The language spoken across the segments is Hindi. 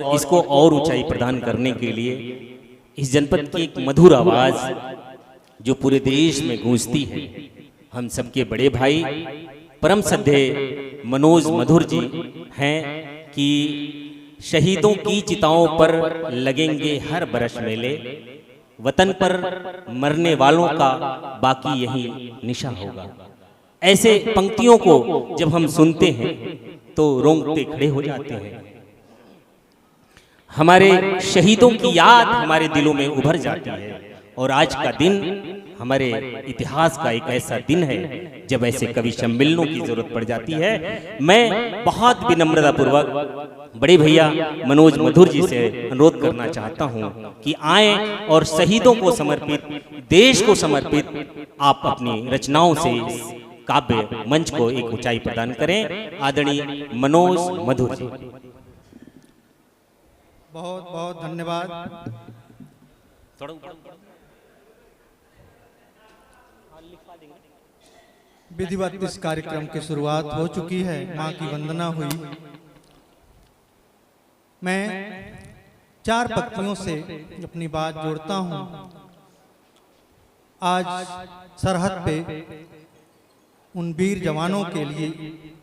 और इसको और ऊंचाई प्रदान करने के लिए इस जनपद की एक मधुर आवाज जो पूरे देश में गूंजती है, हम सबके बड़े भाई परम श्रद्धेय मनोज मधुर जी हैं कि शहीदों की चिताओं पर लगेंगे हर बरस मेले, वतन पर मरने वालों का बाकी यही निशा होगा। ऐसे पंक्तियों को जब हम सुनते हैं तो रोंगटे खड़े हो जाते हैं। हमारे शहीदों की याद हमारे दिलों में उभर जाती है और आज का दिन हमारे इतिहास का एक ऐसा दिन है जब ऐसे कवि सम्मेलनों की जरूरत पड़ जाती है। मैं बहुत विनम्रता पूर्वक बड़े भैया मनोज मधुर जी से अनुरोध करना चाहता हूं कि आए और शहीदों को समर्पित, देश को समर्पित आप अपनी रचनाओं से काव्य मंच को एक ऊंचाई प्रदान करें। आदरणीय मनोज मधुर जी, बहुत बहुत धन्यवाद। विधिवत इस कार्यक्रम की शुरुआत हो चुकी है, माँ की वंदना हुई। मैं 4 पंक्तियों से अपनी बात जोड़ता हूँ। आज सरहद पे उन वीर जवानों के लिए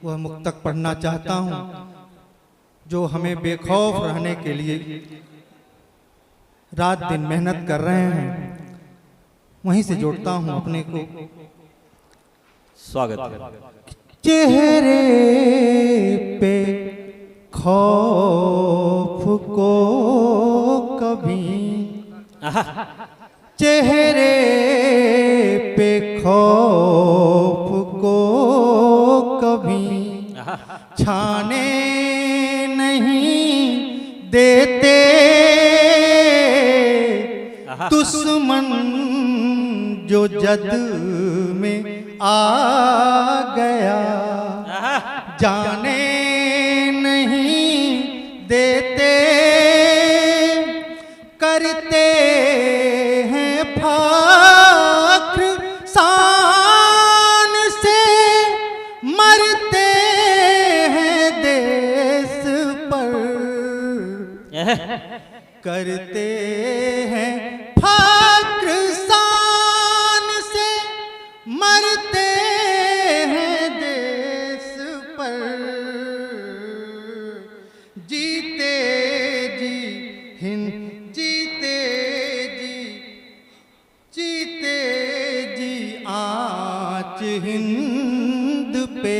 वह मुक्तक पढ़ना चाहता हूँ जो हमें बेखौफ रहने के लिए रात दिन मेहनत कर रहे हैं। वहीं से जोड़ता हूँ अपने को। स्वागत है। चेहरे पे खौफ को कभी, चेहरे पे खौफ को कभी छाने नहीं देते दुश्मन जो जद में आ गया, जाने नहीं देते करते हैं फख्र शान से, मरते हैं देश पर, करते हैं फख्र शान से, मरते हैं देश पर, जीते जी हिंद, जीते जी आँच हिंद पे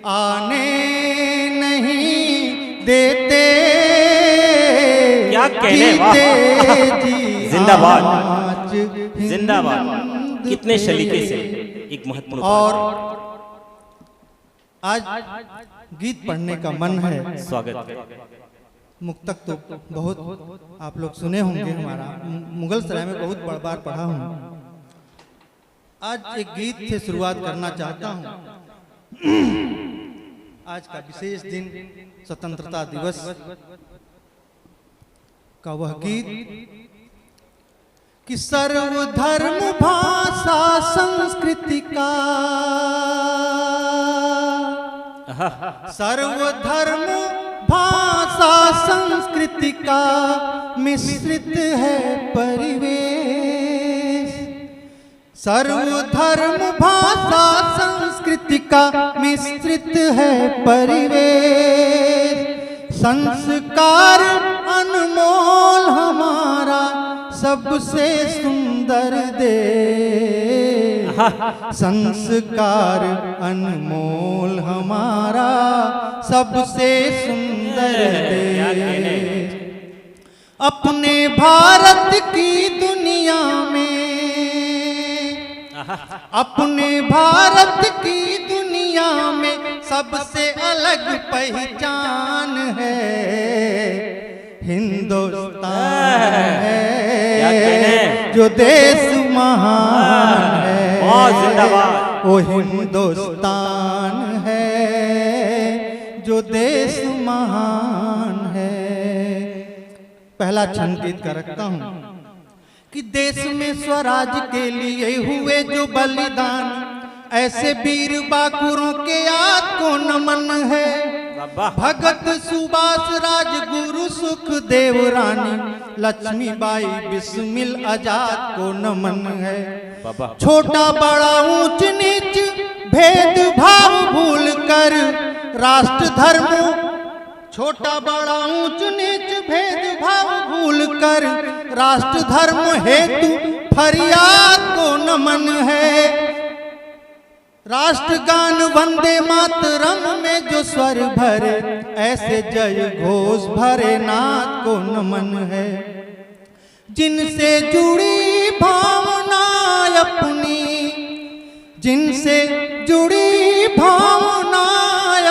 आने नहीं देते। क्या कहने, वाह, जिंदाबाद जिंदाबाद। कितने शलीके से एक महत्वपूर्ण और आज गीत पढ़ने का मन है। स्वागत। मुक्तक तो बहुत आप लोग सुने होंगे, हमारा मुगल सराय में बहुत बार पढ़ा हूँ। आज एक गीत से शुरुआत करना चाहता हूँ। आज का विशेष दिन स्वतंत्रता दिवस का वह गीत कि सर्वधर्म भाषा संस्कृति का, सर्वधर्म भाषा संस्कृति का मिश्रित है परिवेश, सर्वधर्म भाषा संस्कृति का मिश्रित है परिवेश, संस्कार अनमोल हमारा सबसे सुंदर देश, संस्कार अनमोल हमारा सबसे सुंदर देश, अपने भारत की दुनिया में, अपने भारत की दुनिया में सबसे अलग पहचान है, हिंदुस्तान है जो देश महान है, वो हिंदुस्तान है जो देश महान है। पहला छंद गीत का रखता हूँ कि देश में स्वराज के लिए हुए जो बलिदान, ऐसे वीर बाकुरों के याद को नमन है, वाह। भगत सुभाष राजगुरु सुखदेव रानी लक्ष्मीबाई बिस्मिल आजाद को नमन है। वाह। छोटा बड़ा ऊंच नीच भेदभाव भूल कर राष्ट्र धर्म, छोटा बड़ा ऊंच नीच भेदभाव भूल कर राष्ट्र धर्म हेतु फरियाद को नमन है। राष्ट्रगान वंदे मातरम में जो स्वर भरे ऐसे जय घोष भरे नाथ को नमन है। जिनसे जुड़ी भावना अपनी, जिनसे जुड़ी भावना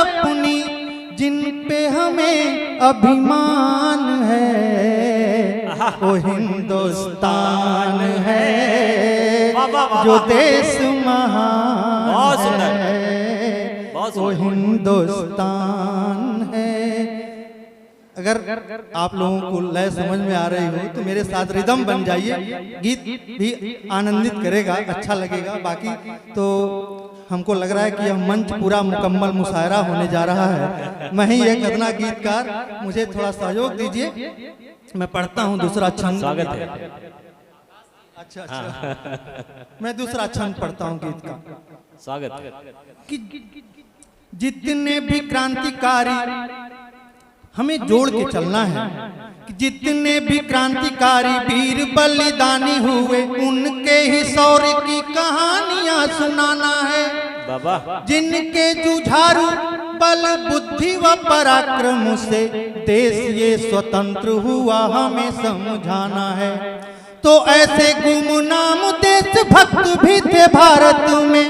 अपनी, जिन पे हमें अभिमान है, वो हिंदुस्तान है जो देश महान है, वो हिंदुस्तान है। अगर आप लोगों को लय समझ में आ रही हो तो मेरे साथ रिदम बन जाइए, गीत भी आनंदित करेगा, अच्छा लगेगा। बाकी तो हमको लग रहा है कि यह मंच पूरा मुकम्मल मुशायरा होने जा रहा है। मैं ही एक अदना गीतकार, मुझे थोड़ा सहयोग दीजिए। मैं पढ़ता हूँ दूसरा छंद। स्वागत है। अच्छा मैं दूसरा छंद पढ़ता हूँ गीत का। स्वागत कि जितने भी क्रांतिकारी, हमें जोड़ के चलना है कि जितने भी क्रांतिकारी वीर बलिदानी हुए उनके ही शौर्य की कहानियां सुनाना है। बाबा। जिनके जुझारू बल बुद्धि व पराक्रम से देश ये स्वतंत्र हुआ हमें समझाना है। तो ऐसे गुमनाम देशभक्त भी थे भारत में,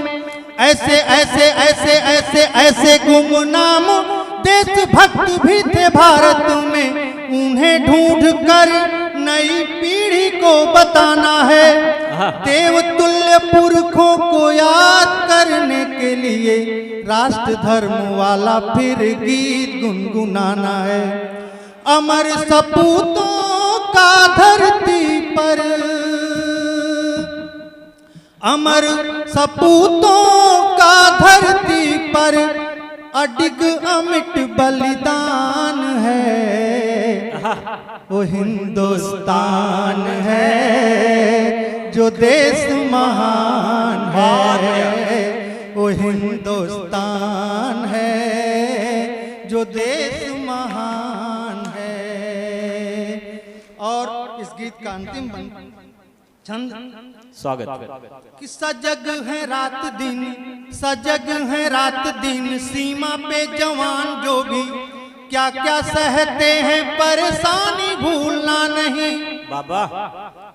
ऐसे ऐसे ऐसे ऐसे ऐसे गुमनाम देशभक्त भी थे भारत में। उन्हें ढूंढ कर नई पीढ़ी को बताना है। देवतुल्य पुरखों को याद करने के लिए राष्ट्र धर्म वाला फिर गीत गुनगुनाना है। अमर सपूतों का धरती पर, अमर सपूतों का धरती पर अडिग अमिट बलिदान है। वो हिंदुस्तान है जो देश महान है, वो हिंदुस्तान है जो देश महान है। और इस गीत का अंतिम छंद। स्वागत कि सजग है रात दिन, सजग है रात दिन सीमा पे जवान जो भी क्या क्या सहते हैं परेशानी भूलना नहीं। बाबा।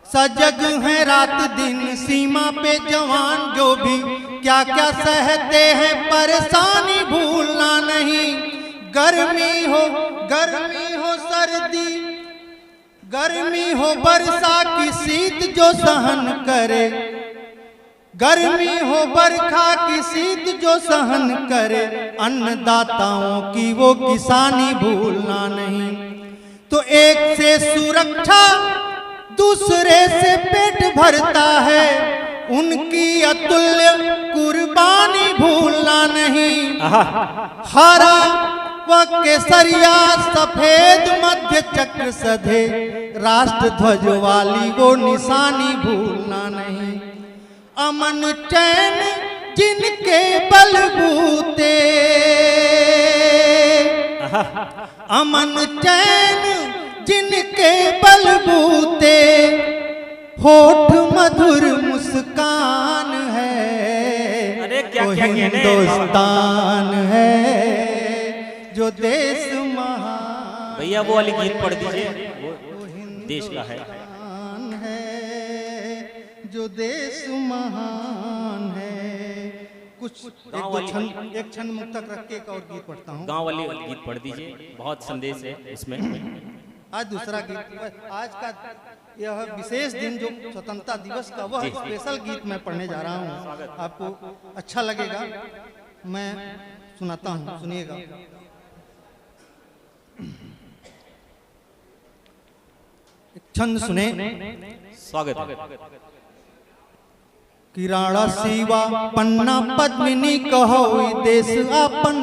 सजग है रात दिन सीमा पे जवान जो भी क्या क्या सहते हैं परेशानी भूलना नहीं। गर्मी हो सर्दी, गर्मी हो वर्षा की शीत जो सहन करे, गर्मी हो बरखा की शीत जो सहन करे, अन्नदाताओं की वो किसानी भूलना नहीं। तो एक से सुरक्षा दूसरे से पेट भरता है, उनकी अतुल्य कुर्बानी भूलना नहीं। हरा व केसरिया सफेद मध्य चक्र सधे राष्ट्र ध्वज वाली वो निशानी भूलना नहीं। अमन चैन जिनके बलबूते, अमन चैन जिनके बलबूते, होठ मधुर मुस्कान है। अरे क्या वो क्या हिंदुस्तान है जो देश महान। भैया वो वाली गीत पढ़ दीजिए, वो देश का है। जो देश महान है। कुछ एक क्षण मुक्तक रख के एक और गीत पढ़ता हूँ। गांव वाली गीत पढ़ दीजिए, बहुत संदेश है इसमें। आज दूसरा गीत, आज का यह विशेष दिन जो स्वतंत्रता दिवस का वह स्पेशल गीत मैं पढ़ने जा रहा हूँ, आपको अच्छा लगेगा। मैं सुनाता हूँ, सुनिएगा। छंद सुने। स्वागत। किराड़ा सीवा पन्ना पद्मिनी कहो देश आपन,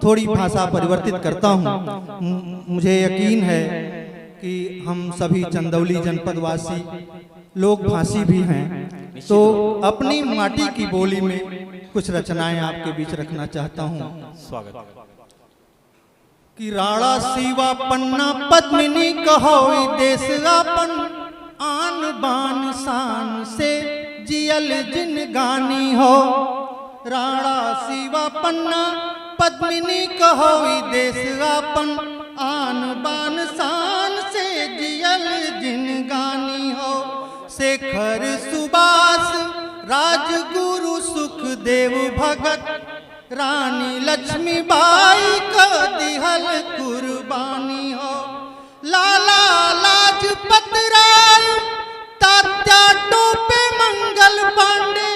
थोड़ी भाषा परिवर्तित करता हूँ। मुझे यकीन है कि हम सभी चंदौली जनपद वासी लोग भाषी भी हैं, तो अपनी माटी की बोली में कुछ रचनाएं आपके बीच रखना चाहता हूँ। स्वागत। कि राणा सीवा पन्ना पद्मिनी कहो देश आपन, आन बान शान से जियल जिन गानी हो। राणा सीवा पन्ना पद्मिनी कहो देश आपन, आन बान शान से जियल जिन गानी हो। शेखर सुभाष राजगुरु सुखदेव भगत, रानी लक्ष्मीबाई का दिहल कुर्बानी हो। लाला लाजपत राय, तात्या टोपे, मंगल पांडे,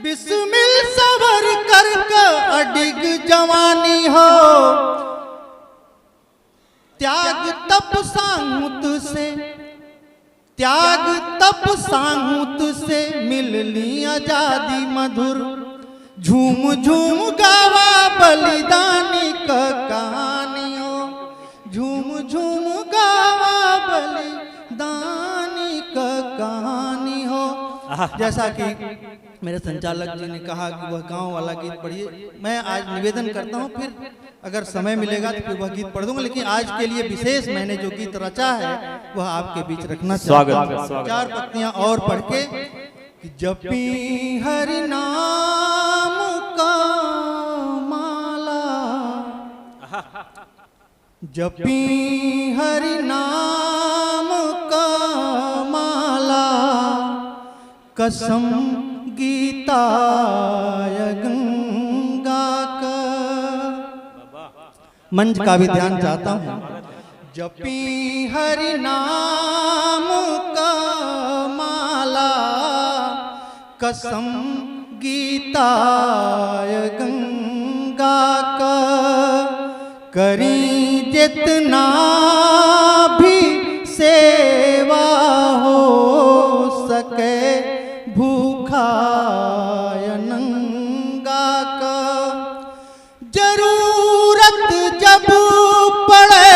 बिस्मिल सावरकर का अडिग जवानी हो। त्याग तप सांगुत से, त्याग तप सांगुत से मिल ली आजादी मधुर। झूम झूम गावा बलिदानी का कहानियों, झूम झूम गावा बलिदानी का कहानी हो। जैसा कि मेरे संचालक जी ने कहा कि वह गांव वाला गीत पढ़िए, मैं आज निवेदन करता हूं, फिर अगर समय मिलेगा तो फिर वह गीत पढ़ दूंगा, लेकिन आज के लिए विशेष मैंने जो गीत रचा है वह आपके बीच रखना चाहता हूं। चार पत्तियां और पढ़ के कि जपी हरि नाम का माला, जपी हरि नाम का माला, कसम गीता गंगा का। मंच का भी ध्यान चाहता हूँ। जपी हरि नाम का माला, कसम गीता गंगा का। करी जितना भी सेवा हो सके, भूखा नंगा का। जरूरत जब पड़े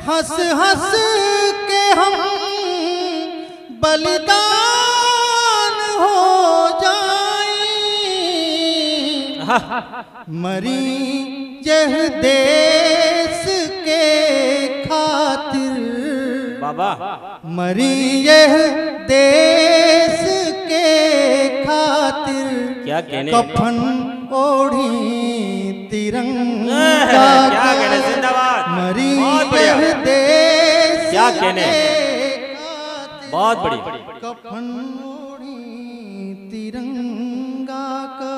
हंस हंस के हम बलिदान हो जाएं। मरी यह देश के खातिर, बाबा मरी यह देश के खातिर। क्या कहने, कफन ओढ़ी तिरंगा, क्या कहने, जिंदाबाद। मरी यह देश, क्या कहने, बहुत बड़ी। कफन ओढ़ी तिरंगा का।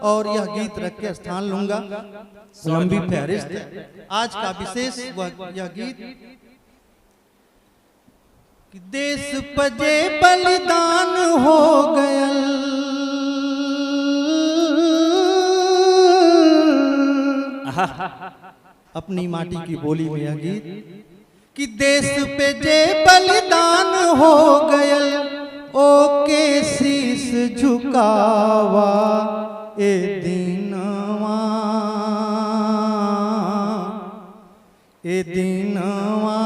और यह गीत रख के स्थान लूंगा लंबी फहरिस्त। आज का विशेष यह गीत कि देश पजे बलिदान हो गयल, अपनी माटी की बोली में यह गीत कि देश पे जे बलिदान हो गयल, ओके शीश झुकावा ए दीनवा, ए दीनवा।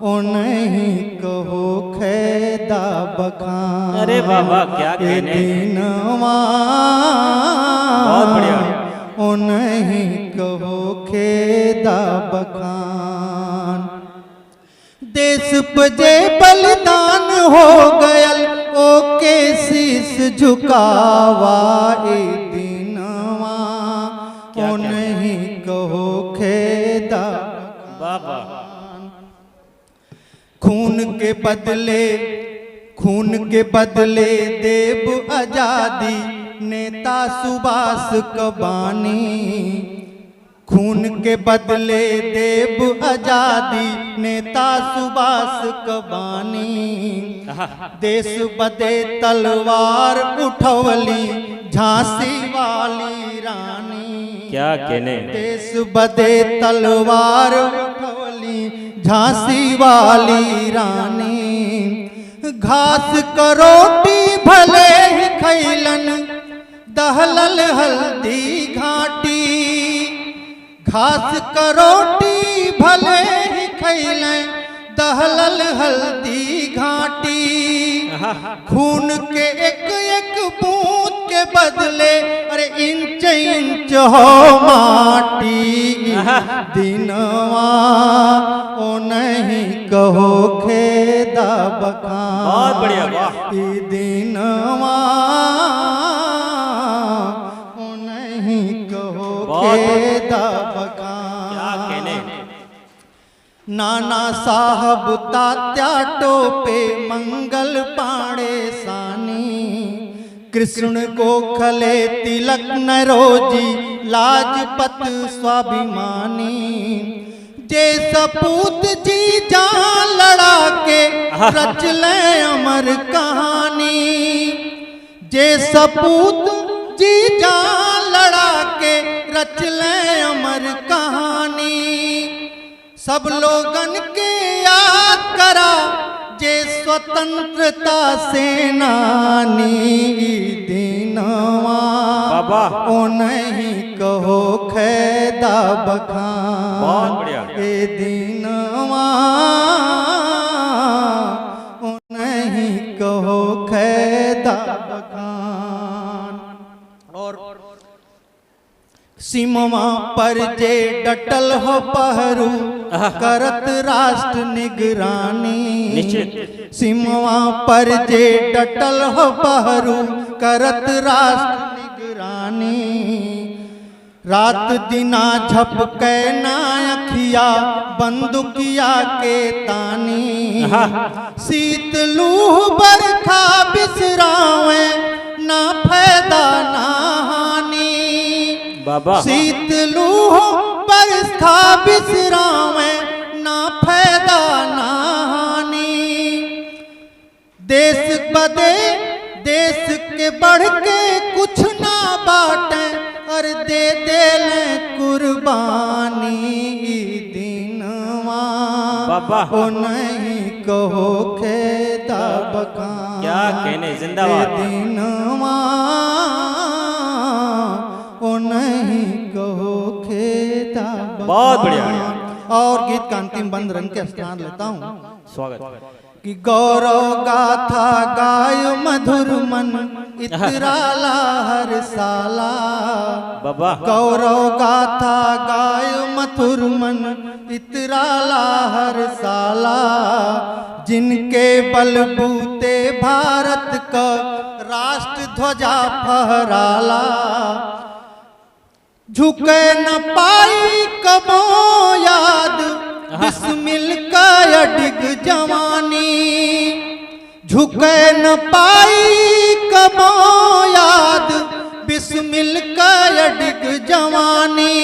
ओ नहीं कहो खैदा बखान, अरे बाबा क्या कहने, दीनवा बहुत बढ़िया। ओ नहीं कहो खेदा बखान, देश पजे बलिदान हो गयल, ओके शीश झुकावा ए दीनवा। ओ नहीं कहो खेदा बखान। खून के बदले, खून के बदले देव आजादी, नेता सुभाष कबानी। खून के बदले देव आजादी, नेता सुभाष कबानी। देश बदे तलवार उठवली झांसी वाली रानी, क्या कहने, देश बदे तलवार उठवली झांसी वाली रानी। घास करोटी भले ही खैलन, दहलल हल्दी घाटी, घास करोटी भले ही खैले, दहलल हल्दी घाटी, खून के एक एक बूंद के बदले अरे इंच इंच हो माटी, दिनवा ओ नहीं कहो खेदा बखान, बहुत बढ़िया, वाह। ई दिनवा ओ नहीं कहो खेदा बखान। क्या कहने। नाना साहब तात्या टोपे मंगल पाड़े सानी, कृष्ण गोखले तिलक नरोजी लाजपत स्वाभिमानी, जे सपूत जी जान लड़ा के रच ले अमर कहानी, जे सपूत जी जान लड़ा के रच ले अमर कहानी, सब लोगन के याद करा जे स्वतंत्रता सेनानी, दिनवा बाबा ओ नहीं कहो खेदा बखान, बहुत बढ़िया। ए दिनवा ओ नहीं कहो खेदा बखान। और सीमा पर जे डटल हो पहरू करत राष्ट्र निगरानी, निश्चित। सीमा पर जे डटल हो पहरू करत राष्ट्र निगरानी, रात दिना झपकै ना अखिया बंदुकिया के तानी, शीत लूह बरखा बिसरावे ना फायदा ना हानि, बाबा शीत लूह बरखा बिसरावे ना फायदा ना हानि, देश बदे देश के बढ़ के कुछ ना बाटे और दे दे ले कुर्बानी, दिनवा बाबा ओ नहीं कहो खेदा बखान, क्या कहने, जिंदाबाद। दिनवा ओ नहीं कहो खेदा बखान। बहुत बढ़िया। और गीत का अंतिम बंद रंग के स्थान लेता हूँ स्वागत। कि गौरव गाथा गाय मधुर मन इतराला हर साला, बाबा गौरव गाथा गाय मधुर मन इतराला हर साला, जिनके बलबूते भारत का राष्ट्र ध्वजा फहराला, झुके न पाई कबो याद बिस्मिल का अडिग जवानी, झुके न पाई कबो याद बिस्मिल का अडिग जवानी,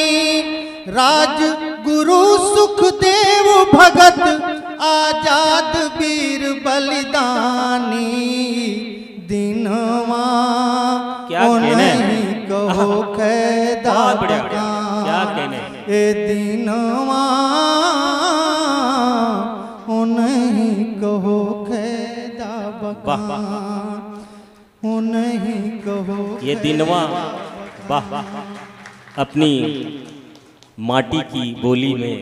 राज गुरु सुखदेव भगत आजाद वीर बलिदानी, दिनवा क्या ओ कहने। नहीं कहो खेदा बहुत बढ़िया, बखान, क्या कहने। ए दिनवा ओ नहीं कहो खेदा बखान, ओ नहीं कहो ये दिनवा, वाह, अपनी माटी की बोली में